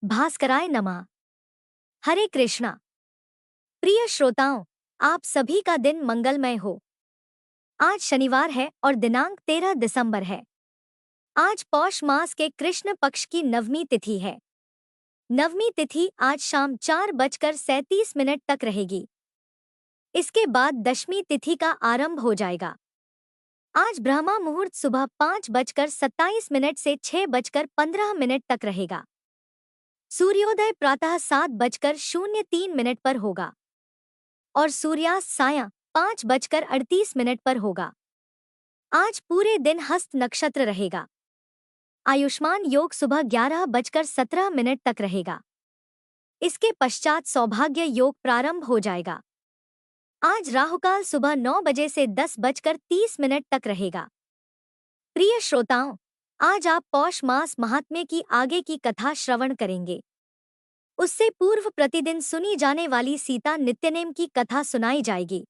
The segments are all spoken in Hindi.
भास्कराय नमः। हरे कृष्णा। प्रिय श्रोताओं, आप सभी का दिन मंगलमय हो। आज शनिवार है और दिनांक 13 दिसंबर है। आज पौष मास के कृष्ण पक्ष की नवमी तिथि है। नवमी तिथि आज शाम 4:37 तक रहेगी। इसके बाद दशमी तिथि का आरंभ हो जाएगा। आज ब्रह्मा मुहूर्त सुबह 5:27 से 6:15 तक रहेगा। सूर्योदय प्रातः 7:03 पर होगा और सूर्यास्त सायं 5:38 पर होगा। आज पूरे दिन हस्त नक्षत्र रहेगा। आयुष्मान योग सुबह 11:17 तक रहेगा। इसके पश्चात सौभाग्य योग प्रारंभ हो जाएगा। आज राहुकाल सुबह 9 बजे से 10:30 तक रहेगा। प्रिय श्रोताओं, आज आप पौष मास महात्म्य की आगे की कथा श्रवण करेंगे। उससे पूर्व प्रतिदिन सुनी जाने वाली सीता नित्यनेम की कथा सुनाई जाएगी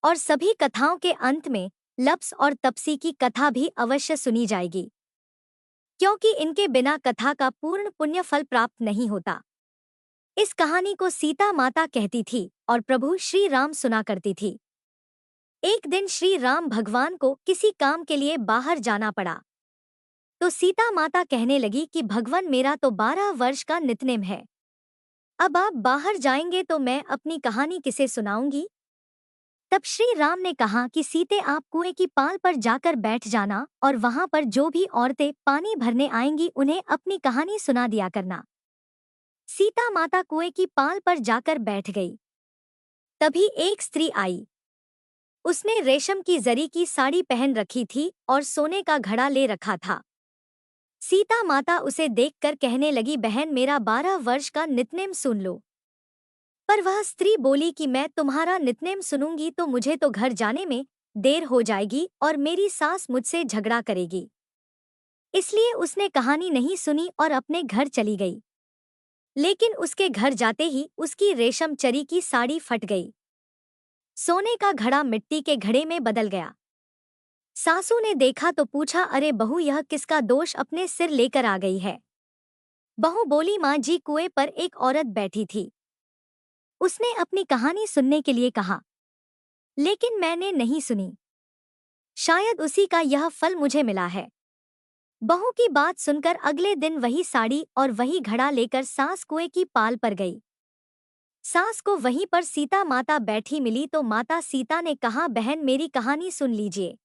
और सभी कथाओं के अंत में लप्स और तपसी की कथा भी अवश्य सुनी जाएगी, क्योंकि इनके बिना कथा का पूर्ण पुण्य फल प्राप्त नहीं होता। इस कहानी को सीता माता कहती थी और प्रभु श्री राम सुना करती थी। एक दिन श्री राम भगवान को किसी काम के लिए बाहर जाना पड़ा, तो सीता माता कहने लगी कि भगवान, मेरा तो 12 वर्ष का नित्यनेम है। अब आप बाहर जाएंगे तो मैं अपनी कहानी किसे सुनाऊंगी? तब श्री राम ने कहा कि सीते, आप कुएं की पाल पर जाकर बैठ जाना और वहां पर जो भी औरतें पानी भरने आएंगी उन्हें अपनी कहानी सुना दिया करना। सीता माता कुएं की पाल पर जाकर बैठ गई। तभी एक स्त्री आई। उसने रेशम की जरी की साड़ी पहन रखी थी और सोने का घड़ा ले रखा था। सीता माता उसे देखकर कहने लगी, बहन, मेरा 12 वर्ष का नित्यनेम सुन लो। पर वह स्त्री बोली कि मैं तुम्हारा नित्यनेम सुनूंगी तो मुझे तो घर जाने में देर हो जाएगी और मेरी सास मुझसे झगड़ा करेगी। इसलिए उसने कहानी नहीं सुनी और अपने घर चली गई। लेकिन उसके घर जाते ही उसकी रेशम चरी की साड़ी फट गई। सोने का घड़ा मिट्टी के घड़े में बदल गया। सासू ने देखा तो पूछा, अरे बहू, यह किसका दोष अपने सिर लेकर आ गई है? बहू बोली, माँ जी, कुएं पर एक औरत बैठी थी। उसने अपनी कहानी सुनने के लिए कहा, लेकिन मैंने नहीं सुनी। शायद उसी का यह फल मुझे मिला है। बहू की बात सुनकर अगले दिन वही साड़ी और वही घड़ा लेकर सास कुएं की पाल पर गई। सास को वहीं पर सीता माता बैठी मिली तो माता सीता ने कहा, बहन, मेरी कहानी सुन लीजिए।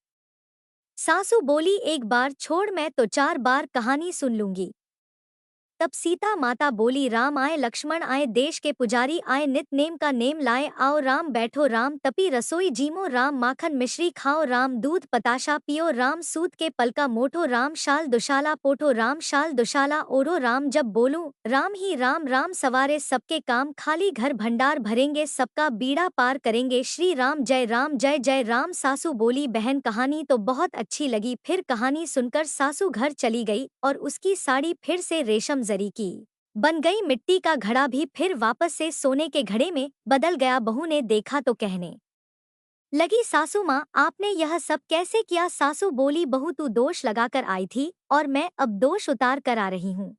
सासू बोली, एक बार छोड़, मैं तो 4 बार कहानी सुन लूंगी। तब सीता माता बोली, राम आए, लक्ष्मण आए, देश के पुजारी आए, नित नेम का नेम लाए, आओ राम बैठो, राम तपी रसोई जीमो, राम माखन मिश्री खाओ, राम दूध पताशा पियो, राम सूत के पलका मोठो, राम शाल दुशाला पोठो, राम शाल दुशाला ओढ़ो, राम जब बोलूं राम ही राम, राम सवारे सबके काम, खाली घर भंडार भरेंगे, सबका बीड़ा पार करेंगे, श्री राम जय जय राम। सासू बोली, बहन, कहानी तो बहुत अच्छी लगी। फिर कहानी सुनकर सासू घर चली गई और उसकी साड़ी फिर से रेशम जरी की बन गई। मिट्टी का घड़ा भी फिर वापस से सोने के घड़े में बदल गया। बहू ने देखा तो कहने लगी, सासू माँ, आपने यह सब कैसे किया? सासू बोली, बहू, तू दोष लगाकर आई थी और मैं अब दोष उतार कर आ रही हूँ।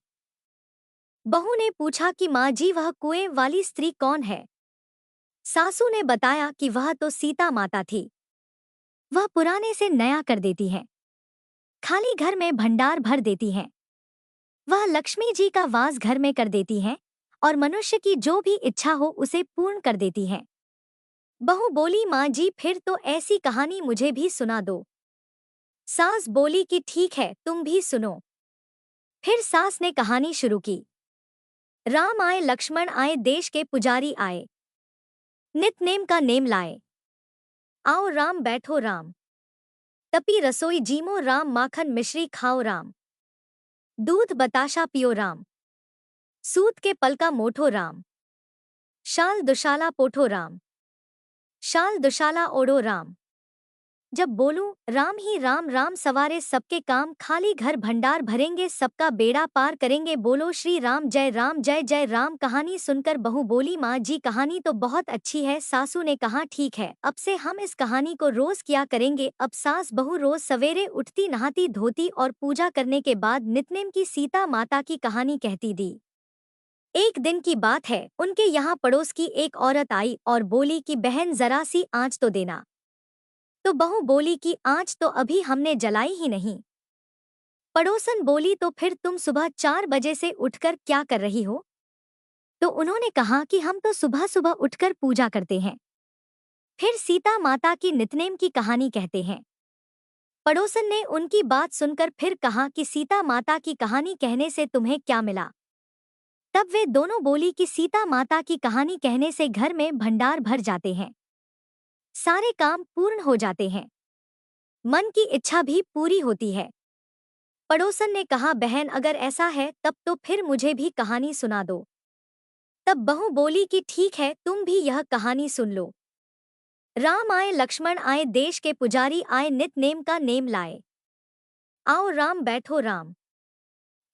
बहू ने पूछा कि माँ जी, वह कुएं वाली स्त्री कौन है? सासू ने बताया कि वह तो सीता माता थी। वह पुराने से नया कर देती है, खाली घर में भंडार भर देती हैं। वह लक्ष्मी जी का वास घर में कर देती हैं और मनुष्य की जो भी इच्छा हो उसे पूर्ण कर देती हैं। बहू बोली, माँ जी, फिर तो ऐसी कहानी मुझे भी सुना दो। सास बोली कि ठीक है, तुम भी सुनो। फिर सास ने कहानी शुरू की। राम आए, लक्ष्मण आए, देश के पुजारी आए, नित नेम का नेम लाए, आओ राम बैठो, राम तपी रसोई जीमो, राम माखन मिश्री खाओ, राम दूध बताशा पियो, राम सूत के पलका मोठो, राम शाल दुशाला पोठो, राम शाल दुशाला ओढ़ो, राम जब बोलूं राम ही राम, राम सवारे सबके काम, खाली घर भंडार भरेंगे, सबका बेड़ा पार करेंगे, बोलो श्री राम जय जय राम। कहानी सुनकर बहू बोली, माँ जी, कहानी तो बहुत अच्छी है। सासू ने कहा, ठीक है, अब से हम इस कहानी को रोज किया करेंगे। अब सास बहू रोज सवेरे उठती, नहाती धोती और पूजा करने के बाद नित्यनेम की सीता माता की कहानी कहती दी। एक दिन की बात है, उनके यहाँ पड़ोस की एक औरत आई और बोली कि बहन जरा सी आँच तो देना। तो बहू बोली कि आँच तो अभी हमने जलाई ही नहीं। पड़ोसन बोली तो फिर तुम सुबह 4 बजे से उठकर क्या कर रही हो? तो उन्होंने कहा कि हम तो सुबह सुबह उठकर पूजा करते हैं। फिर सीता माता की नितनेम की कहानी कहते हैं। पड़ोसन ने उनकी बात सुनकर फिर कहा कि सीता माता की कहानी कहने से तुम्हें क्या मिला? तब वे दोनों बोली कि सीता माता की कहानी कहने से घर में भंडार भर जाते हैं, सारे काम पूर्ण हो जाते हैं, मन की इच्छा भी पूरी होती है। पड़ोसन ने कहा बहन अगर ऐसा है तब तो फिर मुझे भी कहानी सुना दो। तब बहू बोली कि ठीक है तुम भी यह कहानी सुन लो। राम आए लक्ष्मण आए देश के पुजारी आए नित नेम का नेम लाए। आओ राम बैठो राम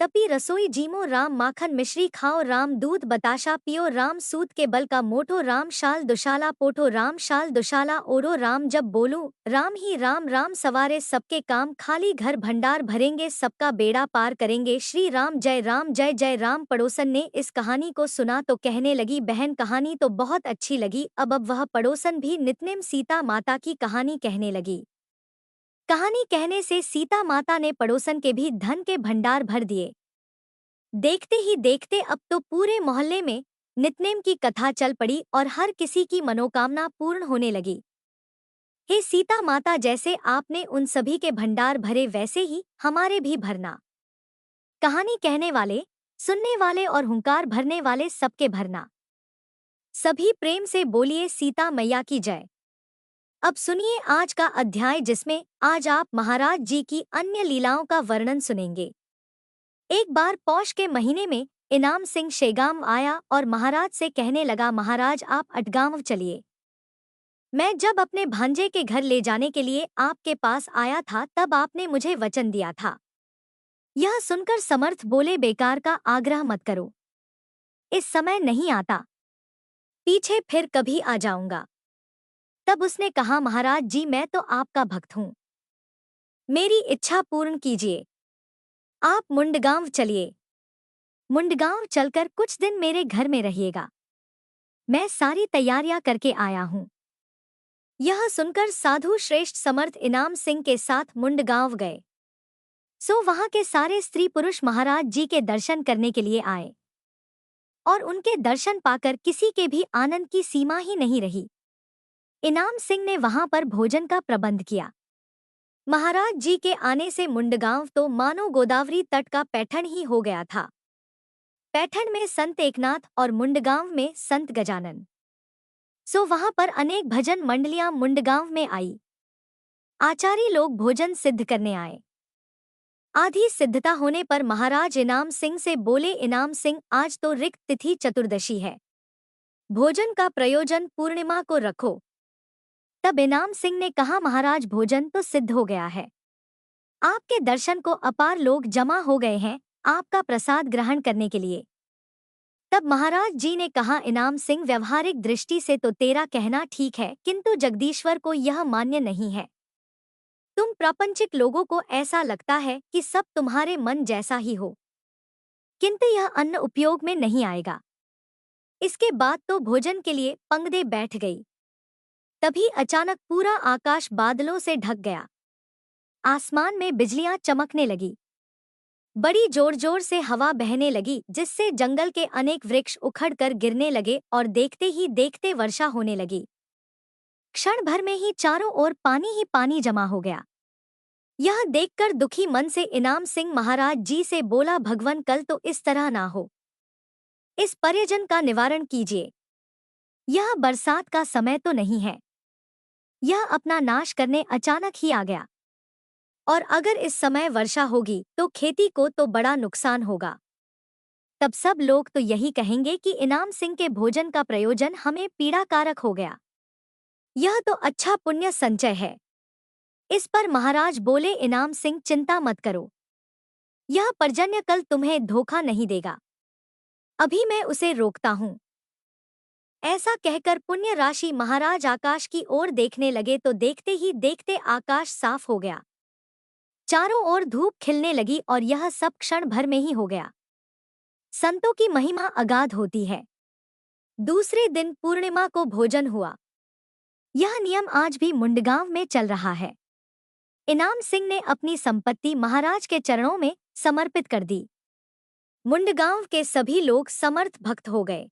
तपी रसोई जीमो राम माखन मिश्री खाओ राम दूध बताशा पियो राम सूत के बल का मोटो राम शाल दुशाला पोठो राम शाल दुशाला ओढ़ो राम जब बोलूं राम ही राम राम सवारे सबके काम खाली घर भंडार भरेंगे सबका बेड़ा पार करेंगे श्री राम जय जय राम। पड़ोसन ने इस कहानी को सुना तो कहने लगी बहन कहानी तो बहुत अच्छी लगी। अब वह पड़ोसन भी नित्नेम सीता माता की कहानी कहने लगी। कहानी कहने से सीता माता ने पड़ोसन के भी धन के भंडार भर दिए। देखते ही देखते अब तो पूरे मोहल्ले में नित्नेम की कथा चल पड़ी और हर किसी की मनोकामना पूर्ण होने लगी। हे सीता माता जैसे आपने उन सभी के भंडार भरे वैसे ही हमारे भी भरना। कहानी कहने वाले, सुनने वाले और हुंकार भरने वाले सबके भरना। सभी प्रेम से बोलिए सीता मैया की जय। अब सुनिए आज का अध्याय जिसमें आज आप महाराज जी की अन्य लीलाओं का वर्णन सुनेंगे। एक बार पौष के महीने में इनाम सिंह शेगाम आया और महाराज से कहने लगा महाराज आप अटगांव चलिए। मैं जब अपने भांजे के घर ले जाने के लिए आपके पास आया था तब आपने मुझे वचन दिया था। यह सुनकर समर्थ बोले बेकार का आग्रह मत करो, इस समय नहीं आता, पीछे फिर कभी आ जाऊंगा। तब उसने कहा महाराज जी मैं तो आपका भक्त हूँ, मेरी इच्छा पूर्ण कीजिए, आप मुंडगांव चलिए। मुंडगांव चलकर कुछ दिन मेरे घर में रहिएगा, मैं सारी तैयारियां करके आया हूँ। यह सुनकर साधु श्रेष्ठ समर्थ इनाम सिंह के साथ मुंडगांव गए। सो वहां के सारे स्त्री पुरुष महाराज जी के दर्शन करने के लिए आए और उनके दर्शन पाकर किसी के भी आनंद की सीमा ही नहीं रही। इनाम सिंह ने वहां पर भोजन का प्रबंध किया। महाराज जी के आने से मुंडगांव तो मानो गोदावरी तट का पैठण ही हो गया था। पैठण में संत एकनाथ और मुंडगांव में संत गजानन। सो वहां पर अनेक भजन मंडलियां मुंडगांव में आई। आचारी लोग भोजन सिद्ध करने आए। आधी सिद्धता होने पर महाराज इनाम सिंह से बोले इनाम सिंह आज तो रिक्त तिथि चतुर्दशी है, भोजन का प्रयोजन पूर्णिमा को रखो। तब इनाम सिंह ने कहा महाराज भोजन तो सिद्ध हो गया है, आपके दर्शन को अपार लोग जमा हो गए हैं आपका प्रसाद ग्रहण करने के लिए। तब महाराज जी ने कहा इनाम सिंह व्यवहारिक दृष्टि से तो तेरा कहना ठीक है किंतु जगदीश्वर को यह मान्य नहीं है। तुम प्रापंचिक लोगों को ऐसा लगता है कि सब तुम्हारे मन जैसा ही हो, किंतु यह अन्न उपयोग में नहीं आएगा। इसके बाद तो भोजन के लिए पंगदे बैठ गई। तभी अचानक पूरा आकाश बादलों से ढक गया। आसमान में बिजलियां चमकने लगी। बड़ी जोर जोर से हवा बहने लगी जिससे जंगल के अनेक वृक्ष उखड़कर गिरने लगे और देखते ही देखते वर्षा होने लगी। क्षण भर में ही चारों ओर पानी ही पानी जमा हो गया। यह देखकर दुखी मन से इनाम सिंह महाराज जी से बोला भगवान कल तो इस तरह ना हो, इस पर्यजन का निवारण कीजिए। यह बरसात का समय तो नहीं है, यह अपना नाश करने अचानक ही आ गया और अगर इस समय वर्षा होगी तो खेती को तो बड़ा नुकसान होगा। तब सब लोग तो यही कहेंगे कि इनाम सिंह के भोजन का प्रयोजन हमें पीड़ाकारक हो गया। यह तो अच्छा पुण्य संचय है। इस पर महाराज बोले इनाम सिंह चिंता मत करो, यह पर्जन्य कल तुम्हें धोखा नहीं देगा, अभी मैं उसे रोकता हूँ। ऐसा कहकर पुण्य राशि महाराज आकाश की ओर देखने लगे तो देखते ही देखते आकाश साफ हो गया। चारों ओर धूप खिलने लगी और यह सब क्षण भर में ही हो गया। संतों की महिमा अगाध होती है। दूसरे दिन पूर्णिमा को भोजन हुआ। यह नियम आज भी मुंडगांव में चल रहा है। इनाम सिंह ने अपनी संपत्ति महाराज के चरणों में समर्पित कर दी। मुंडगांव के सभी लोग समर्थ भक्त हो गए।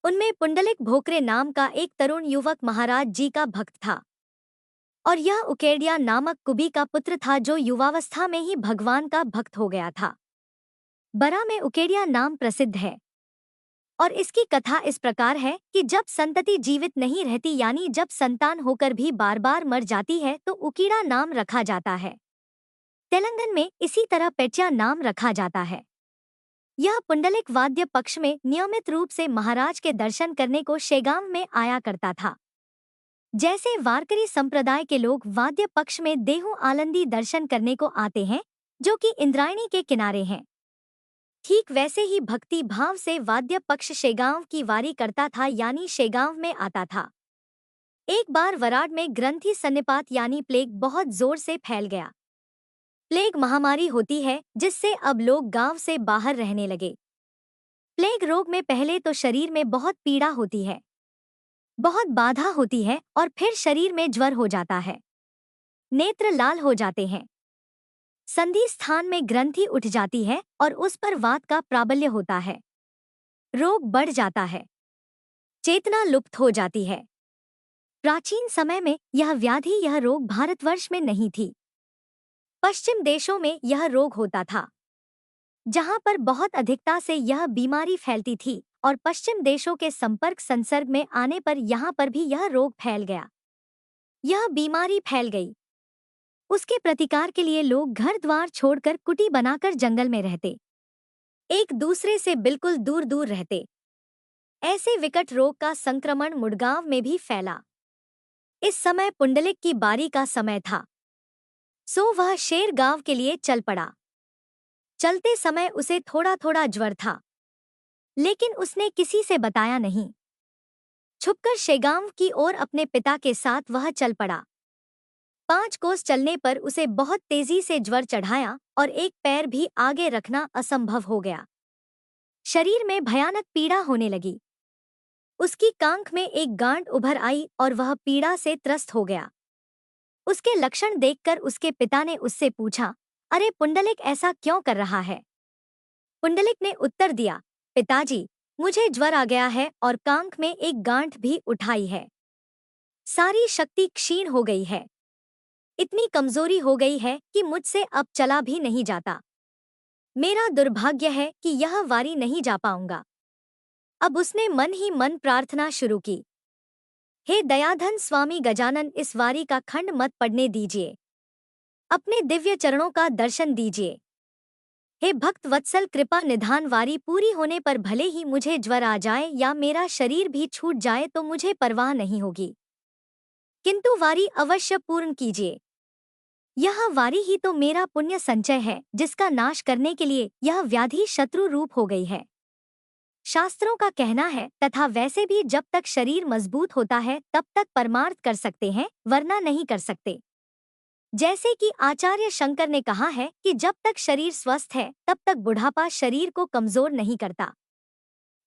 उनमें पुंडलिक भोकरे नाम का एक तरुण युवक महाराज जी का भक्त था और यह उकेड़िया नामक कुबी का पुत्र था जो युवावस्था में ही भगवान का भक्त हो गया था। बरा में उकेड़िया नाम प्रसिद्ध है और इसकी कथा इस प्रकार है कि जब संतति जीवित नहीं रहती यानी जब संतान होकर भी बार बार मर जाती है तो उकीड़ा नाम रखा जाता है। तेलंगाना में इसी तरह पेटिया नाम रखा जाता है। यह पुंडलिक वाद्य पक्ष में नियमित रूप से महाराज के दर्शन करने को शेगांव में आया करता था। जैसे वारकरी संप्रदाय के लोग वाद्य पक्ष में देहू आलंदी दर्शन करने को आते हैं जो कि इंद्रायणी के किनारे हैं, ठीक वैसे ही भक्ति भाव से वाद्य पक्ष शेगांव की वारी करता था यानी शेगांव में आता था। एक बार वराड में ग्रंथि सन्निपात यानी प्लेग बहुत जोर से फैल गया। प्लेग महामारी होती है जिससे अब लोग गांव से बाहर रहने लगे। प्लेग रोग में पहले तो शरीर में बहुत पीड़ा होती है, बहुत बाधा होती है और फिर शरीर में ज्वर हो जाता है, नेत्र लाल हो जाते हैं, संधि स्थान में ग्रंथि उठ जाती है और उस पर वात का प्राबल्य होता है, रोग बढ़ जाता है, चेतना लुप्त हो जाती है। प्राचीन समय में यह रोग भारतवर्ष में नहीं थी। पश्चिम देशों में यह रोग होता था जहां पर बहुत अधिकता से यह बीमारी फैलती थी और पश्चिम देशों के संपर्क संसर्ग में आने पर यहां पर भी यह रोग फैल गया। यह बीमारी फैल गई। उसके प्रतिकार के लिए लोग घर द्वार छोड़कर कुटी बनाकर जंगल में रहते, एक दूसरे से बिल्कुल दूर दूर रहते। ऐसे विकट रोग का संक्रमण मुड़गांव में भी फैला। इस समय पुंडलिक की बारी का समय था, सो वह शेर गांव के लिए चल पड़ा। चलते समय उसे थोड़ा थोड़ा ज्वर था, लेकिन उसने किसी से बताया नहीं। छुपकर शेगांव की ओर अपने पिता के साथ वह चल पड़ा। 5 कोस चलने पर उसे बहुत तेजी से ज्वर चढ़ाया और एक पैर भी आगे रखना असंभव हो गया। शरीर में भयानक पीड़ा होने लगी। उसकी कांख में एक गांठ उभर आई और वह पीड़ा से त्रस्त हो गया। उसके लक्षण देखकर उसके पिता ने उससे पूछा, अरे पुंडलिक ऐसा क्यों कर रहा है? पुंडलिक ने उत्तर दिया, पिताजी, मुझे ज्वर आ गया है और कांख में एक गांठ भी उठाई है। सारी शक्ति क्षीण हो गई है, इतनी कमजोरी हो गई है कि मुझसे अब चला भी नहीं जाता। मेरा दुर्भाग्य है कि यह वारी नहीं जा पाऊंगा। अब उसने मन ही मन प्रार्थना शुरू की, हे दयाधन स्वामी गजानन, इस वारी का खंड मत पड़ने दीजिए, अपने दिव्य चरणों का दर्शन दीजिए। हे भक्त वत्सल, कृपा निधान, वारी पूरी होने पर भले ही मुझे ज्वर आ जाए या मेरा शरीर भी छूट जाए तो मुझे परवाह नहीं होगी, किंतु वारी अवश्य पूर्ण कीजिए। यह वारी ही तो मेरा पुण्य संचय है जिसका नाश करने के लिए यह व्याधि शत्रु रूप हो गई है। शास्त्रों का कहना है, तथा वैसे भी जब तक शरीर मजबूत होता है तब तक परमार्थ कर सकते हैं, वरना नहीं कर सकते। जैसे कि आचार्य शंकर ने कहा है कि जब तक शरीर स्वस्थ है तब तक बुढ़ापा शरीर को कमजोर नहीं करता।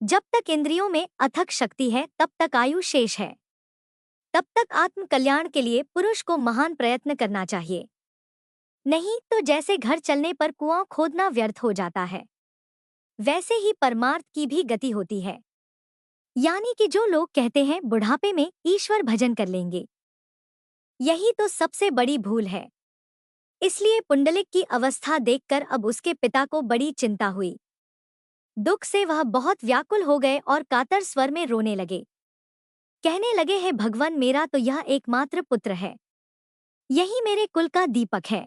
जब तक इंद्रियों में अथक शक्ति है तब तक आयु शेष है। तब तक आत्म कल्याण के लिए पुरुष को महान प्रयत्न करना चाहिए, नहीं तो जैसे घर चलने पर कुआं खोदना व्यर्थ हो जाता है, वैसे ही परमार्थ की भी गति होती है। यानी कि जो लोग कहते हैं बुढ़ापे में ईश्वर भजन कर लेंगे, यही तो सबसे बड़ी भूल है। इसलिए पुंडलिक की अवस्था देखकर अब उसके पिता को बड़ी चिंता हुई। दुख से वह बहुत व्याकुल हो गए और कातर स्वर में रोने लगे। कहने लगे, हे भगवान, मेरा तो यह एकमात्र पुत्र है, यही मेरे कुल का दीपक है,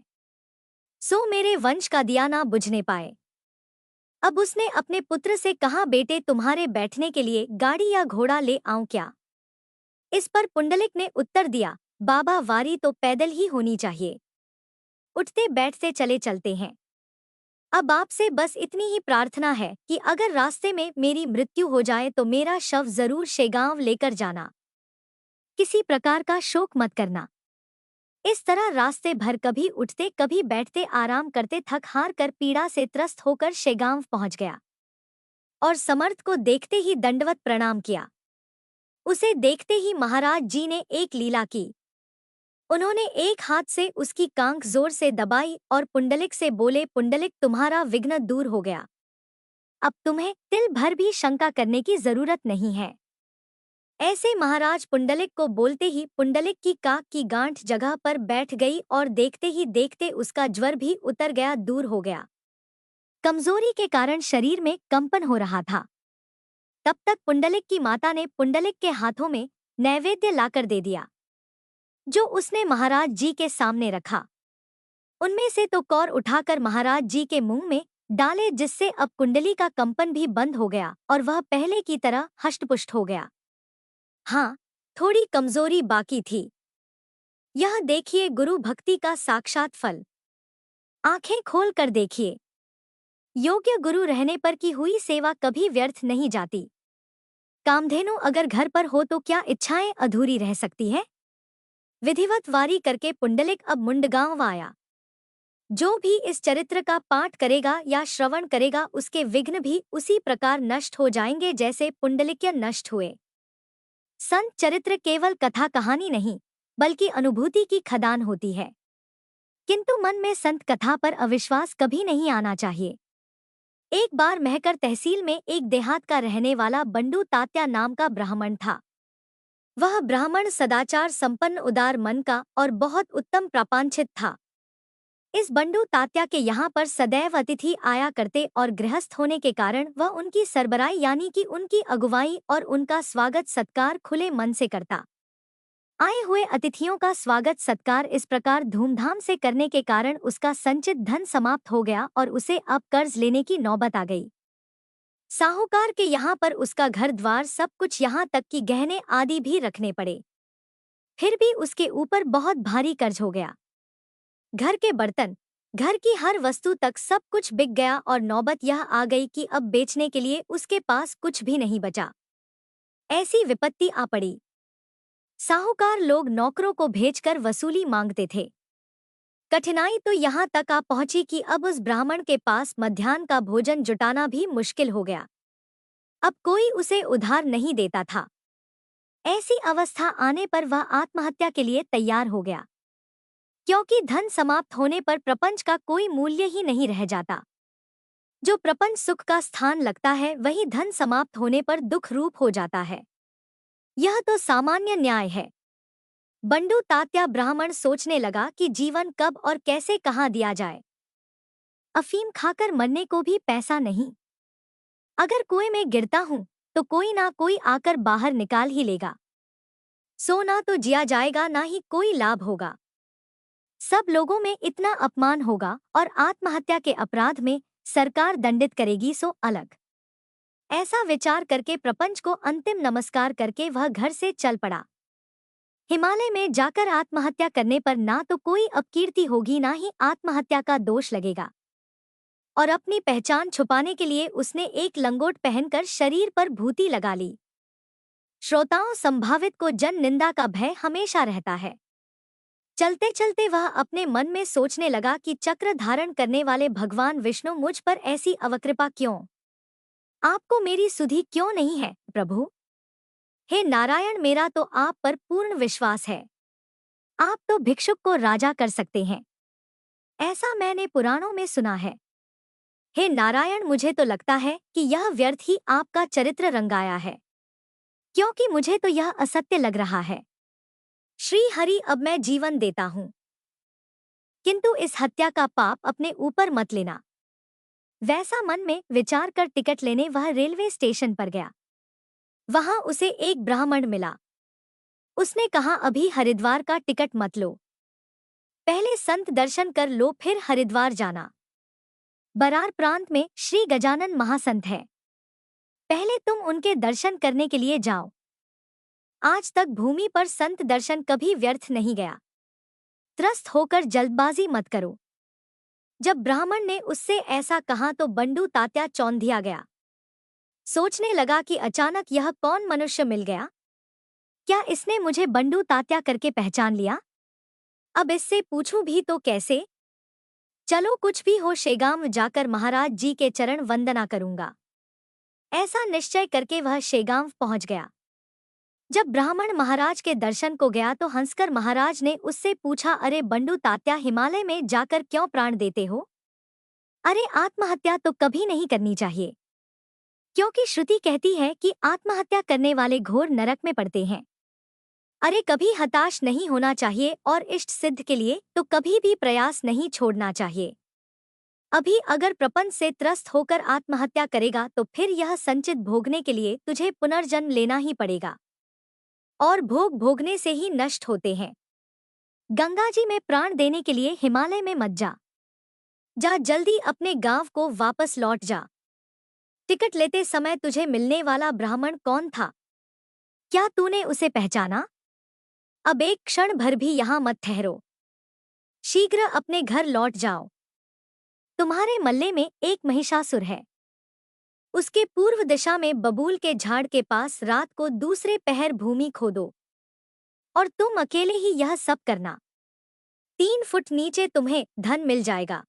सो मेरे वंश का दिया ना बुझने पाए। अब उसने अपने पुत्र से कहा, बेटे तुम्हारे बैठने के लिए गाड़ी या घोड़ा ले आऊं क्या? इस पर पुंडलिक ने उत्तर दिया, बाबा, वारी तो पैदल ही होनी चाहिए, उठते बैठते चले चलते हैं। अब आपसे बस इतनी ही प्रार्थना है कि अगर रास्ते में मेरी मृत्यु हो जाए तो मेरा शव जरूर शेगांव लेकर जाना, किसी प्रकार का शोक मत करना। इस तरह रास्ते भर कभी उठते कभी बैठते आराम करते थक हार कर पीड़ा से त्रस्त होकर शेगांव पहुंच गया। और समर्थ को देखते ही दंडवत प्रणाम किया। उसे देखते ही महाराज जी ने एक लीला की। उन्होंने एक हाथ से उसकी कांख जोर से दबाई और पुंडलिक से बोले, पुंडलिक तुम्हारा विघ्न दूर हो गया। अब तुम्हें तिल भर भी शंका करने की जरूरत नहीं है। ऐसे महाराज पुंडलिक को बोलते ही पुंडलिक की काख की गांठ जगह पर बैठ गई और देखते ही देखते उसका ज्वर भी उतर गया, दूर हो गया। कमजोरी के कारण शरीर में कंपन हो रहा था। तब तक पुंडलिक की माता ने पुंडलिक के हाथों में नैवेद्य लाकर दे दिया, जो उसने महाराज जी के सामने रखा। उनमें से तो कौर उठाकर महाराज जी के मुंह में डाले, जिससे अब कुंडली का कंपन भी बंद हो गया और वह पहले की तरह हष्टपुष्ट हो गया। हाँ, थोड़ी कमजोरी बाकी थी। यह देखिए गुरु भक्ति का साक्षात फल। आंखें खोल कर देखिए, योग्य गुरु रहने पर की हुई सेवा कभी व्यर्थ नहीं जाती। कामधेनु अगर घर पर हो तो क्या इच्छाएं अधूरी रह सकती है? विधिवत वारी करके पुंडलिक अब मुंडगांव आया। जो भी इस चरित्र का पाठ करेगा या श्रवण करेगा उसके विघ्न भी उसी प्रकार नष्ट हो जाएंगे जैसे पुंडलिक्य नष्ट हुए। संत चरित्र केवल कथा कहानी नहीं, बल्कि अनुभूति की खदान होती है। किंतु मन में संत कथा पर अविश्वास कभी नहीं आना चाहिए। एक बार महकर तहसील में एक देहात का रहने वाला बंडू तात्या नाम का ब्राह्मण था। वह ब्राह्मण सदाचार संपन्न, उदार मन का और बहुत उत्तम प्रापांचित था। इस बंडू तात्या के यहाँ पर सदैव अतिथि आया करते और गृहस्थ होने के कारण वह उनकी सरबराई यानी कि उनकी अगुवाई और उनका स्वागत सत्कार खुले मन से करता। आए हुए अतिथियों का स्वागत सत्कार इस प्रकार धूमधाम से करने के कारण उसका संचित धन समाप्त हो गया और उसे अब कर्ज लेने की नौबत आ गई। साहूकार के यहाँ पर उसका घर द्वार सब कुछ, यहाँ तक कि गहने आदि भी रखने पड़े। फिर भी उसके ऊपर बहुत भारी कर्ज हो गया। घर के बर्तन, घर की हर वस्तु तक सब कुछ बिक गया और नौबत यह आ गई कि अब बेचने के लिए उसके पास कुछ भी नहीं बचा। ऐसी विपत्ति आ पड़ी। साहूकार लोग नौकरों को भेजकर वसूली मांगते थे। कठिनाई तो यहाँ तक आ पहुंची कि अब उस ब्राह्मण के पास मध्याह्न का भोजन जुटाना भी मुश्किल हो गया। अब कोई उसे उधार नहीं देता था। ऐसी अवस्था आने पर वह आत्महत्या के लिए तैयार हो गया, क्योंकि धन समाप्त होने पर प्रपंच का कोई मूल्य ही नहीं रह जाता। जो प्रपंच सुख का स्थान लगता है वही धन समाप्त होने पर दुख रूप हो जाता है। यह तो सामान्य न्याय है। बंडू तात्या ब्राह्मण सोचने लगा कि जीवन कब और कैसे कहाँ दिया जाए। अफीम खाकर मरने को भी पैसा नहीं। अगर कुएं में गिरता हूं तो कोई ना कोई आकर बाहर निकाल ही लेगा। सो ना तो जिया जाएगा, ना ही कोई लाभ होगा। सब लोगों में इतना अपमान होगा और आत्महत्या के अपराध में सरकार दंडित करेगी, सो अलग। ऐसा विचार करके प्रपंच को अंतिम नमस्कार करके वह घर से चल पड़ा। हिमालय में जाकर आत्महत्या करने पर ना तो कोई अपकीर्ति होगी, ना ही आत्महत्या का दोष लगेगा। और अपनी पहचान छुपाने के लिए उसने एक लंगोट पहनकर शरीर पर भूति लगा ली। श्रोताओं, संभावित को जन निंदा का भय हमेशा रहता है। चलते चलते वह अपने मन में सोचने लगा कि चक्र धारण करने वाले भगवान विष्णु, मुझ पर ऐसी अवकृपा क्यों? आपको मेरी सुधि क्यों नहीं है प्रभु? हे नारायण, मेरा तो आप पर पूर्ण विश्वास है। आप तो भिक्षुक को राजा कर सकते हैं, ऐसा मैंने पुराणों में सुना है। हे नारायण, मुझे तो लगता है कि यह व्यर्थ ही आपका चरित्र रंगाया है, क्योंकि मुझे तो यह असत्य लग रहा है। श्री हरि, अब मैं जीवन देता हूँ, किंतु इस हत्या का पाप अपने ऊपर मत लेना। वैसा मन में विचार कर टिकट लेने वह रेलवे स्टेशन पर गया। वहां उसे एक ब्राह्मण मिला। उसने कहा, अभी हरिद्वार का टिकट मत लो, पहले संत दर्शन कर लो, फिर हरिद्वार जाना। बरार प्रांत में श्री गजानन महासंत है, पहले तुम उनके दर्शन करने के लिए जाओ। आज तक भूमि पर संत दर्शन कभी व्यर्थ नहीं गया। त्रस्त होकर जल्दबाजी मत करो। जब ब्राह्मण ने उससे ऐसा कहा तो बंडू तात्या चौंधिया गया। सोचने लगा कि अचानक यह कौन मनुष्य मिल गया? क्या इसने मुझे बंडू तात्या करके पहचान लिया? अब इससे पूछूं भी तो कैसे? चलो, कुछ भी हो शेगाम जाकर महाराज जी के चरण वंदना करूंगा। ऐसा निश्चय करके वह शेगांव पहुंच गया। जब ब्राह्मण महाराज के दर्शन को गया तो हंसकर महाराज ने उससे पूछा, अरे बंडू तात्या, हिमालय में जाकर क्यों प्राण देते हो? अरे आत्महत्या तो कभी नहीं करनी चाहिए, क्योंकि श्रुति कहती है कि आत्महत्या करने वाले घोर नरक में पड़ते हैं। अरे कभी हताश नहीं होना चाहिए और इष्ट सिद्ध के लिए तो कभी भी प्रयास नहीं छोड़ना चाहिए। अभी अगर प्रपंच से त्रस्त होकर आत्महत्या करेगा तो फिर यह संचित भोगने के लिए तुझे पुनर्जन्म लेना ही पड़ेगा, और भोग भोगने से ही नष्ट होते हैं। गंगा जी में प्राण देने के लिए हिमालय में मत जा। जा जल्दी अपने गांव को वापस लौट जा। टिकट लेते समय तुझे मिलने वाला ब्राह्मण कौन था? क्या तूने उसे पहचाना? अब एक क्षण भर भी यहाँ मत ठहरो, शीघ्र अपने घर लौट जाओ। तुम्हारे मल्ले में एक महिषासुर है। उसके पूर्व दिशा में बबूल के झाड़ के पास रात को दूसरे पहर भूमि खोदो, और तुम अकेले ही यह सब करना। 3 फुट नीचे तुम्हें धन मिल जाएगा,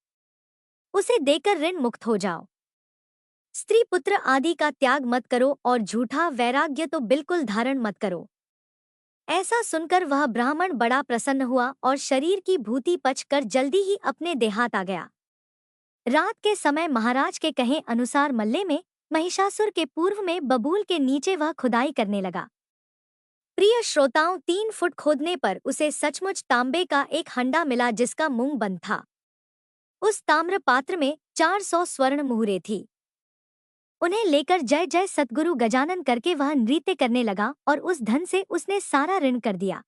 उसे देकर ऋण मुक्त हो जाओ। स्त्री पुत्र आदि का त्याग मत करो और झूठा वैराग्य तो बिल्कुल धारण मत करो। ऐसा सुनकर वह ब्राह्मण बड़ा प्रसन्न हुआ और शरीर की भूति पचकर जल्दी ही अपने देहात आ गया। रात के समय महाराज के कहे अनुसार मल्ले में महिषासुर के पूर्व में बबूल के नीचे वह खुदाई करने लगा। प्रिय श्रोताओं, 3 फुट खोदने पर उसे सचमुच तांबे का एक हंडा मिला जिसका मुंह बंद था। उस ताम्र पात्र में 400 स्वर्ण मुहरे थी। उन्हें लेकर जय जय सतगुरु गजानन करके वह नृत्य करने लगा और उस धन से उसने सारा ऋण कर दिया।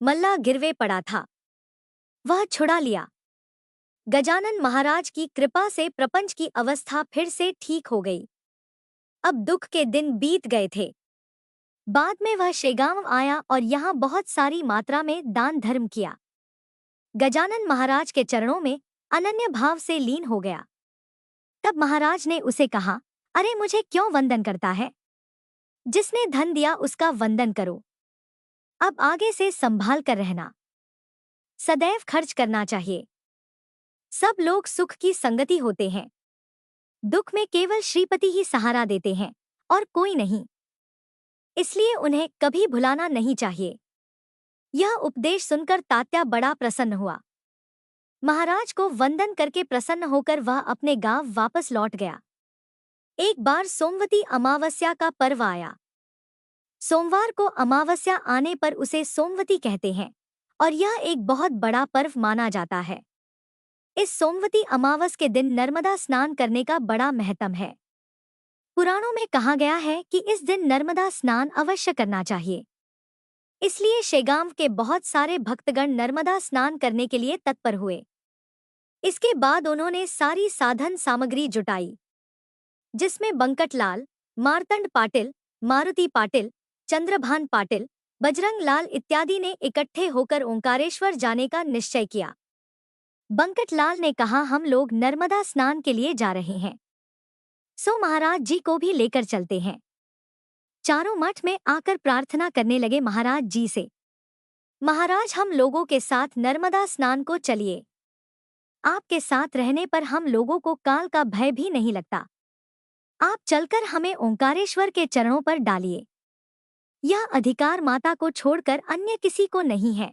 मल्ला गिरवे पड़ा था, वह छुड़ा लिया। गजानन महाराज की कृपा से प्रपंच की अवस्था फिर से ठीक हो गई। अब दुख के दिन बीत गए थे। बाद में वह शेगांव आया और यहाँ बहुत सारी मात्रा में दान धर्म किया। गजानन महाराज के चरणों में अनन्य भाव से लीन हो गया। तब महाराज ने उसे कहा, अरे मुझे क्यों वंदन करता है? जिसने धन दिया उसका वंदन करो। अब आगे से संभाल कर रहना, सदैव खर्च करना चाहिए। सब लोग सुख की संगति होते हैं, दुख में केवल श्रीपति ही सहारा देते हैं और कोई नहीं, इसलिए उन्हें कभी भुलाना नहीं चाहिए। यह उपदेश सुनकर तात्या बड़ा प्रसन्न हुआ। महाराज को वंदन करके प्रसन्न होकर वह अपने गांव वापस लौट गया। एक बार सोमवती अमावस्या का पर्व आया। सोमवार को अमावस्या आने पर उसे सोमवती कहते हैं और यह एक बहुत बड़ा पर्व माना जाता है। इस सोमवती अमावस के दिन नर्मदा स्नान करने का बड़ा महत्व है। पुराणों में कहा गया है कि इस दिन नर्मदा स्नान अवश्य करना चाहिए। इसलिए शेगांव के बहुत सारे भक्तगण नर्मदा स्नान करने के लिए तत्पर हुए। इसके बाद उन्होंने सारी साधन सामग्री जुटाई, जिसमें बंकटलाल, मार्तंड पाटिल, मारुति पाटिल, चंद्रभान पाटिल, बजरंग लाल इत्यादि ने इकट्ठे होकर ओंकारेश्वर जाने का निश्चय किया। बंकटलाल ने कहा, हम लोग नर्मदा स्नान के लिए जा रहे हैं, सो महाराज जी को भी लेकर चलते हैं। चारों मठ में आकर प्रार्थना करने लगे महाराज जी से, महाराज हम लोगों के साथ नर्मदा स्नान को चलिए। आपके साथ रहने पर हम लोगों को काल का भय भी नहीं लगता। आप चलकर हमें ओंकारेश्वर के चरणों पर डालिए। यह अधिकार माता को छोड़कर अन्य किसी को नहीं है।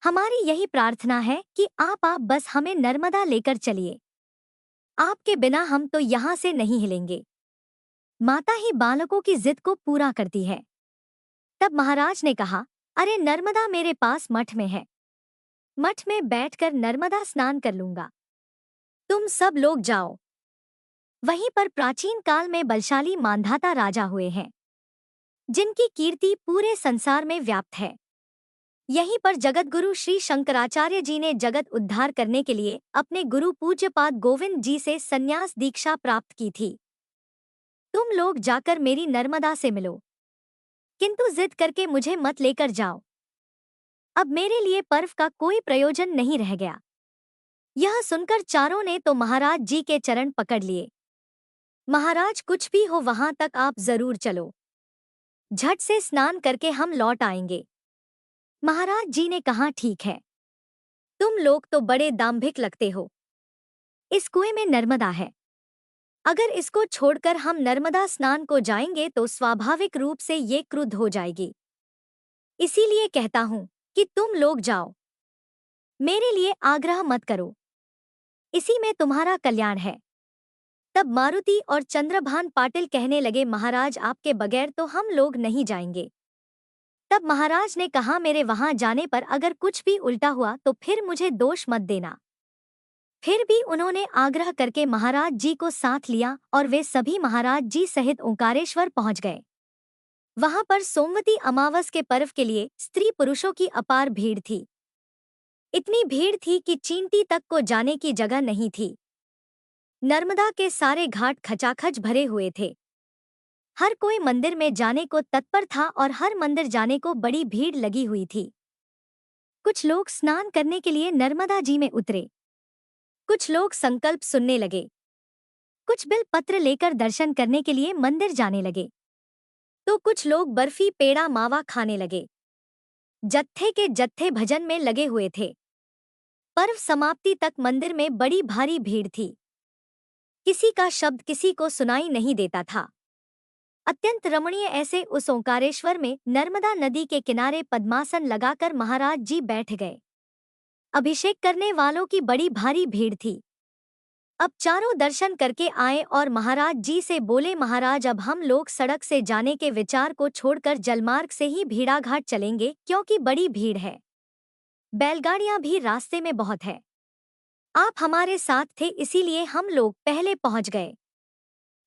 हमारी यही प्रार्थना है कि आप बस हमें नर्मदा लेकर चलिए। आपके बिना हम तो यहाँ से नहीं हिलेंगे। माता ही बालकों की जिद को पूरा करती है। तब महाराज ने कहा, अरे नर्मदा मेरे पास मठ में है, मठ में बैठकर नर्मदा स्नान कर लूंगा। तुम सब लोग जाओ। वहीं पर प्राचीन काल में बलशाली मांधाता राजा हुए हैं, जिनकी कीर्ति पूरे संसार में व्याप्त है। यहीं पर जगतगुरु श्री शंकराचार्य जी ने जगत उद्धार करने के लिए अपने गुरु पूज्यपाद गोविंद जी से संन्यास दीक्षा प्राप्त की थी। तुम लोग जाकर मेरी नर्मदा से मिलो, किंतु जिद करके मुझे मत लेकर जाओ। अब मेरे लिए पर्व का कोई प्रयोजन नहीं रह गया। यह सुनकर चारों ने तो महाराज जी के चरण पकड़ लिए। महाराज कुछ भी हो वहां तक आप जरूर चलो, झट से स्नान करके हम लौट आएंगे। महाराज जी ने कहा, ठीक है, तुम लोग तो बड़े दाम्भिक लगते हो। इस कुएं में नर्मदा है, अगर इसको छोड़कर हम नर्मदा स्नान को जाएंगे तो स्वाभाविक रूप से ये क्रुद्ध हो जाएगी। इसीलिए कहता हूं कि तुम लोग जाओ, मेरे लिए आग्रह मत करो, इसी में तुम्हारा कल्याण है। तब मारुति और चंद्रभान पाटिल कहने लगे, महाराज आपके बगैर तो हम लोग नहीं जाएंगे। तब महाराज ने कहा, मेरे वहां जाने पर अगर कुछ भी उल्टा हुआ तो फिर मुझे दोष मत देना। फिर भी उन्होंने आग्रह करके महाराज जी को साथ लिया और वे सभी महाराज जी सहित ओंकारेश्वर पहुंच गए। वहां पर सोमवती अमावस के पर्व के लिए स्त्री पुरुषों की अपार भीड़ थी। इतनी भीड़ थी कि चींटी तक को जाने की जगह नहीं थी। नर्मदा के सारे घाट खचाखच भरे हुए थे। हर कोई मंदिर में जाने को तत्पर था और हर मंदिर जाने को बड़ी भीड़ लगी हुई थी। कुछ लोग स्नान करने के लिए नर्मदा जी में उतरे, कुछ लोग संकल्प सुनने लगे, कुछ बिल पत्र लेकर दर्शन करने के लिए मंदिर जाने लगे, तो कुछ लोग बर्फी पेड़ा मावा खाने लगे। जत्थे के जत्थे भजन में लगे हुए थे। पर्व समाप्ति तक मंदिर में बड़ी भारी भीड़ थी। किसी का शब्द किसी को सुनाई नहीं देता था। अत्यंत रमणीय ऐसे उस ओंकारेश्वर में नर्मदा नदी के किनारे पद्मासन लगाकर महाराज जी बैठ गए। अभिषेक करने वालों की बड़ी भारी भीड़ थी। अब चारों दर्शन करके आए और महाराज जी से बोले, महाराज अब हम लोग सड़क से जाने के विचार को छोड़कर जलमार्ग से ही भीड़ाघाट चलेंगे, क्योंकि बड़ी भीड़ है। बैलगाड़ियां भी रास्ते में बहुत है। आप हमारे साथ थे इसीलिए हम लोग पहले पहुंच गए,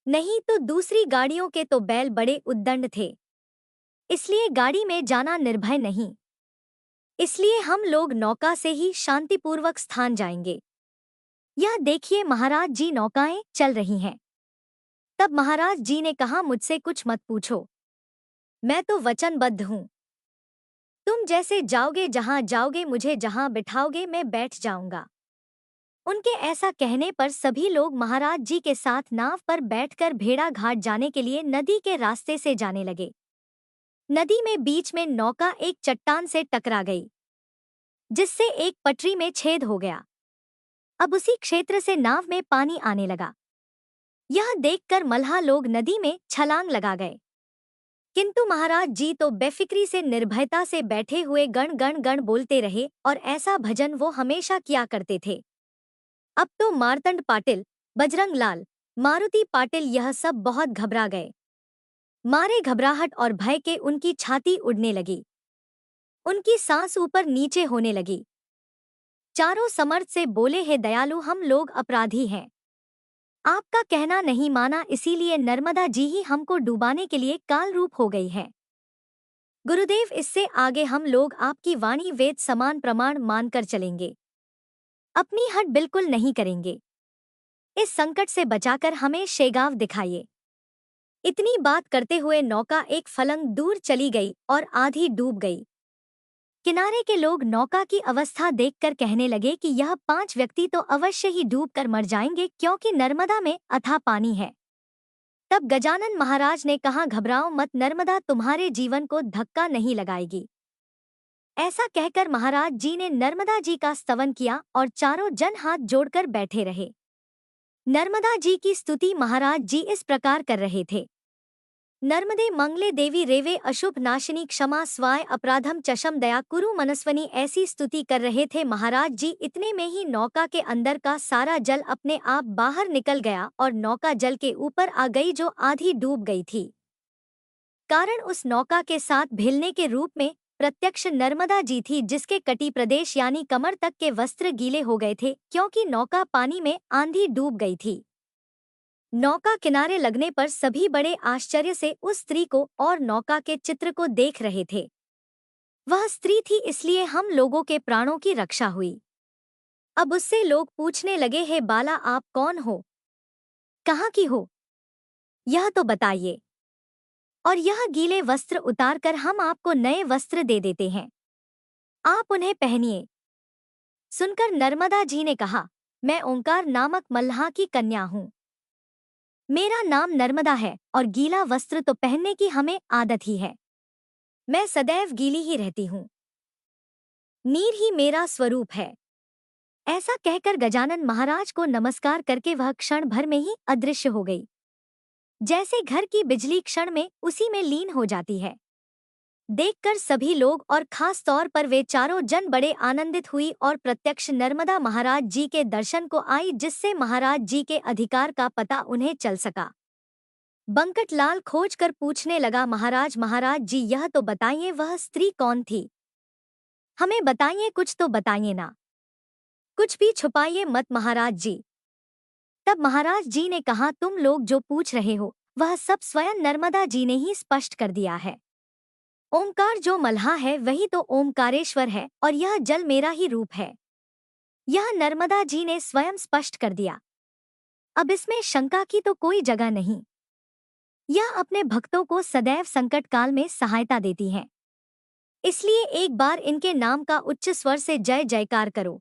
नहीं तो दूसरी गाड़ियों के तो बैल बड़े उद्दंड थे, इसलिए गाड़ी में जाना निर्भय नहीं। इसलिए हम लोग नौका से ही शांतिपूर्वक स्थान जाएंगे। यह देखिए महाराज जी नौकाएं चल रही हैं। तब महाराज जी ने कहा, मुझसे कुछ मत पूछो, मैं तो वचनबद्ध हूं। तुम जैसे जाओगे, जहां जाओगे, मुझे जहां बिठाओगे मैं बैठ जाऊंगा। उनके ऐसा कहने पर सभी लोग महाराज जी के साथ नाव पर बैठकर भेड़ा घाट जाने के लिए नदी के रास्ते से जाने लगे। नदी में बीच में नौका एक चट्टान से टकरा गई, जिससे एक पटरी में छेद हो गया। अब उसी क्षेत्र से नाव में पानी आने लगा। यह देखकर मल्हा लोग नदी में छलांग लगा गए, किंतु महाराज जी तो बेफिक्री से निर्भयता से बैठे हुए गण गण गण बोलते रहे, और ऐसा भजन वो हमेशा किया करते थे। अब तो मार्तंड पाटिल, बजरंग लाल, मारुति पाटिल यह सब बहुत घबरा गए। मारे घबराहट और भय के उनकी छाती उड़ने लगी, उनकी सांस ऊपर नीचे होने लगी। चारों समर्थ से बोले, हे दयालु, हम लोग अपराधी हैं। आपका कहना नहीं माना, इसीलिए नर्मदा जी ही हमको डुबाने के लिए काल रूप हो गई है। गुरुदेव, इससे आगे हम लोग आपकी वाणी वेद समान प्रमाण मानकर चलेंगे, अपनी हट बिल्कुल नहीं करेंगे। इस संकट से बचाकर हमें शेगांव दिखाइए। इतनी बात करते हुए नौका एक फलंग दूर चली गई और आधी डूब गई। किनारे के लोग नौका की अवस्था देखकर कहने लगे कि यह 5 व्यक्ति तो अवश्य ही डूबकर मर जाएंगे, क्योंकि नर्मदा में अथाह पानी है। तब गजानन महाराज ने कहा, घबराओ मत, नर्मदा तुम्हारे जीवन को धक्का नहीं लगाएगी। ऐसा कहकर महाराज जी ने नर्मदा जी का स्तवन किया और चारों जन हाथ जोड़कर बैठे रहे। नर्मदा जी की स्तुति महाराज जी इस प्रकार कर रहे थे। नर्मदे मंगले देवी रेवे अशुभ नाशिनी क्षमा स्वाय अपराधम चशम दया कुरु मनस्वनी, ऐसी स्तुति कर रहे थे महाराज जी। इतने में ही नौका के अंदर का सारा जल अपने आप बाहर निकल गया और नौका जल के ऊपर आ गई, जो आधी डूब गई थी। कारण उस नौका के साथ भिलने के रूप में प्रत्यक्ष नर्मदा जी थी, जिसके कटी प्रदेश यानी कमर तक के वस्त्र गीले हो गए थे, क्योंकि नौका पानी में आंधी डूब गई थी। नौका किनारे लगने पर सभी बड़े आश्चर्य से उस स्त्री को और नौका के चित्र को देख रहे थे। वह स्त्री थी, इसलिए हम लोगों के प्राणों की रक्षा हुई। अब उससे लोग पूछने लगे, हे बाला, आप कौन हो, कहाँ की हो, यह तो बताइए, और यह गीले वस्त्र उतारकर हम आपको नए वस्त्र दे देते हैं, आप उन्हें पहनिए। सुनकर नर्मदा जी ने कहा, मैं ओंकार नामक मल्लाह की कन्या हूँ। मेरा नाम नर्मदा है और गीला वस्त्र तो पहनने की हमें आदत ही है। मैं सदैव गीली ही रहती हूँ। नीर ही मेरा स्वरूप है। ऐसा कहकर गजानन महाराज को नमस्कार करके वह क्षण भर में ही अदृश्य हो गई। जैसे घर की बिजली क्षण में उसी में लीन हो जाती है। देखकर सभी लोग और खास तौर पर वे चारों जन बड़े आनंदित हुई और प्रत्यक्ष नर्मदा महाराज जी के दर्शन को आई, जिससे महाराज जी के अधिकार का पता उन्हें चल सका। बंकट लाल खोज कर पूछने लगा, महाराज महाराज जी यह तो बताइए वह स्त्री कौन थी? हमें बताइए, कुछ तो बताइए ना, कुछ भी छुपाइए मत महाराज जी। तब महाराज जी ने कहा, तुम लोग जो पूछ रहे हो वह सब स्वयं नर्मदा जी ने ही स्पष्ट कर दिया है। ओमकार जो मल्हा है वही तो ओमकारेश्वर है और यह जल मेरा ही रूप है। यह नर्मदा जी ने स्वयं स्पष्ट कर दिया। अब इसमें शंका की तो कोई जगह नहीं। यह अपने भक्तों को सदैव संकट काल में सहायता देती हैं। इसलिए एक बार इनके नाम का उच्च स्वर से जय जयकार करो।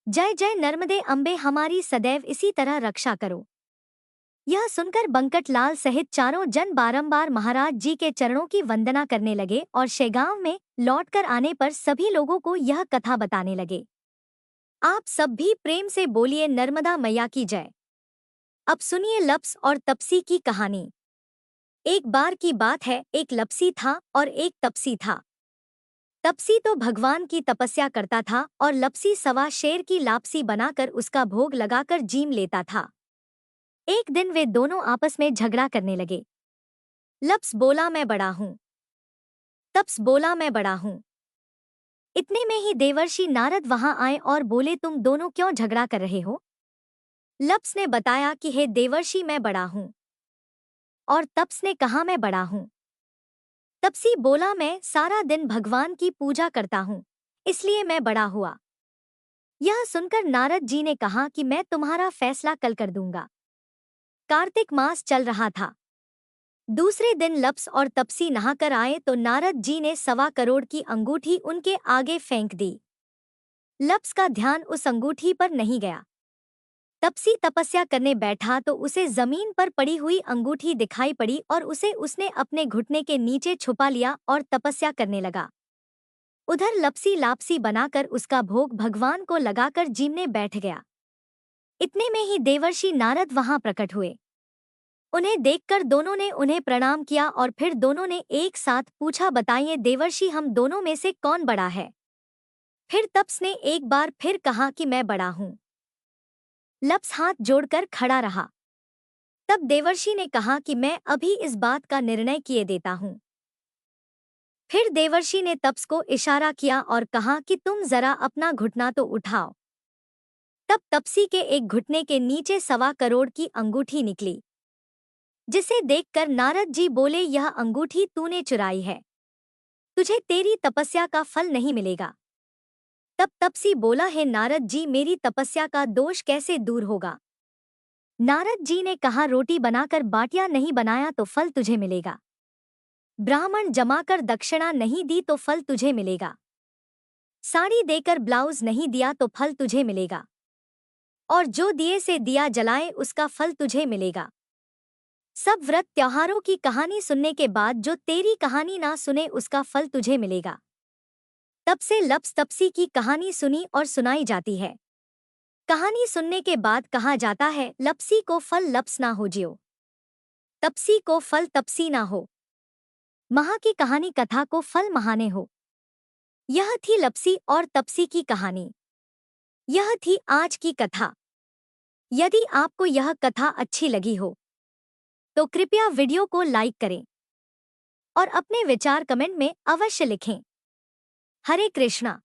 जय जय नर्मदे अम्बे, हमारी सदैव इसी तरह रक्षा करो। यह सुनकर बंकट लाल सहित चारों जन बारंबार महाराज जी के चरणों की वंदना करने लगे और शेगांव में लौटकर आने पर सभी लोगों को यह कथा बताने लगे। आप सब भी प्रेम से बोलिए नर्मदा मैया की जय। अब सुनिए लप्स और तपसी की कहानी। एक बार की बात है, एक लप्सी था और एक तपसी था। तपसी तो भगवान की तपस्या करता था और लप्सी सवा शेर की लापसी बनाकर उसका भोग लगाकर जीम लेता था। एक दिन वे दोनों आपस में झगड़ा करने लगे। लप्स बोला मैं बड़ा हूँ, तप्स बोला मैं बड़ा हूँ। इतने में ही देवर्षि नारद वहां आए और बोले, तुम दोनों क्यों झगड़ा कर रहे हो? लप्स ने बताया कि हे देवर्षि मैं बड़ा हूँ। और तप्स ने कहा मैं बड़ा हूँ। तपसी बोला, मैं सारा दिन भगवान की पूजा करता हूँ, इसलिए मैं बड़ा हुआ। यह सुनकर नारद जी ने कहा कि मैं तुम्हारा फैसला कल कर दूंगा। कार्तिक मास चल रहा था। दूसरे दिन लप्स और तपसी नहाकर आए तो नारद जी ने 1.25 करोड़ की अंगूठी उनके आगे फेंक दी। लप्स का ध्यान उस अंगूठी पर नहीं गया। तपसी तपस्या करने बैठा तो उसे जमीन पर पड़ी हुई अंगूठी दिखाई पड़ी और उसने अपने घुटने के नीचे छुपा लिया और तपस्या करने लगा। उधर लपसी लापसी बनाकर उसका भोग भगवान को लगाकर जीमने बैठ गया। इतने में ही देवर्षि नारद वहां प्रकट हुए। उन्हें देखकर दोनों ने उन्हें प्रणाम किया और फिर दोनों ने एक साथ पूछा, बताइए देवर्षि हम दोनों में से कौन बड़ा है? फिर तप्स ने एक बार फिर कहा कि मैं बड़ा हूं। लप्स हाथ जोड़कर खड़ा रहा। तब देवर्षि ने कहा कि मैं अभी इस बात का निर्णय किए देता हूं। फिर देवर्षि ने तप्स को इशारा किया और कहा कि तुम जरा अपना घुटना तो उठाओ। तब तपसी के एक घुटने के नीचे 1.25 करोड़ की अंगूठी निकली, जिसे देखकर नारद जी बोले, यह अंगूठी तूने चुराई है, तुझे तेरी तपस्या का फल नहीं मिलेगा। तब तपसी बोला, है नारद जी मेरी तपस्या का दोष कैसे दूर होगा? नारद जी ने कहा, रोटी बनाकर बाटियां नहीं बनाया तो फल तुझे मिलेगा। ब्राह्मण जमाकर दक्षिणा नहीं दी तो फल तुझे मिलेगा। साड़ी देकर ब्लाउज नहीं दिया तो फल तुझे मिलेगा। और जो दिए से दिया जलाए उसका फल तुझे मिलेगा। सब व्रत त्योहारों की कहानी सुनने के बाद जो तेरी कहानी ना सुने उसका फल तुझे मिलेगा। तब से लप्स तपसी की कहानी सुनी और सुनाई जाती है। कहानी सुनने के बाद कहा जाता है, लप्सी को फल लप्स ना हो जियो, तपसी को फल तपसी ना हो, महा की कहानी कथा को फल महाने हो। यह थी लप्सी और तपसी की कहानी। यह थी आज की कथा। यदि आपको यह कथा अच्छी लगी हो तो कृपया वीडियो को लाइक करें और अपने विचार कमेंट में अवश्य लिखें। हरे कृष्णा।